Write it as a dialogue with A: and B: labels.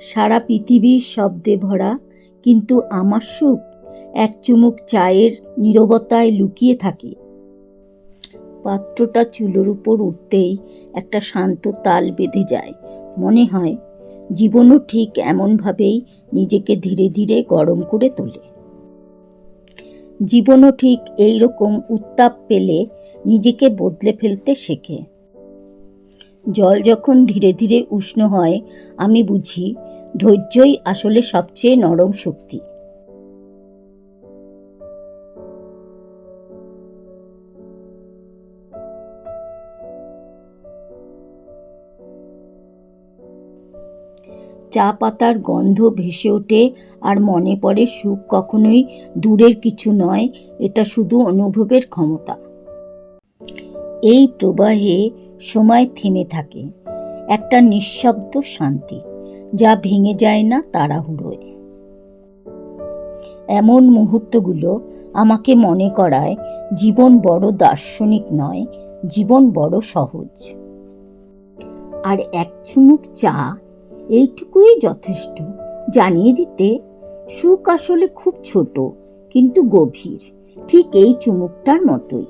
A: সারা পৃথিবীর শব্দে ভরা, কিন্তু আমার সুখ এক চুমুক চায়ের নীরবতায় লুকিয়ে থাকে। পাত্রটা চুলোর উপর উঠতেই একটা শান্ত তাল বেঁধে যায়। মনে হয় জীবনও ঠিক এমনভাবেই নিজেকে ধীরে ধীরে গরম করে তোলে। জীবনও ঠিক এইরকম উত্তাপ পেলে নিজেকে বদলে ফেলতে শেখে। জল যখন ধীরে ধীরে উষ্ণ হয়, আমি বুঝি ধৈর্যই আসলে সবচেয়ে নরম শক্তি। চা পাতার গন্ধ ভেসে ওঠে, আর মনে পড়ে সুখ কখনোই দূরের কিছু নয়, এটা শুধু অনুভবের ক্ষমতা। এই প্রবাহে সময় থেমে থাকে, একটা নিঃশব্দ শান্তি যা ভেঙে যায় না তাড়াহুড়োয়। এমন মুহূর্তগুলো আমাকে মনে করায় জীবন বড় দার্শনিক নয়, জীবন বড় সহজ। আর এক চুমুক চা, এইটুকুই যথেষ্ট জানিয়ে দিতে সুখ আসলে খুব ছোট কিন্তু গভীর, ঠিক এই চুমুকটার মতোই।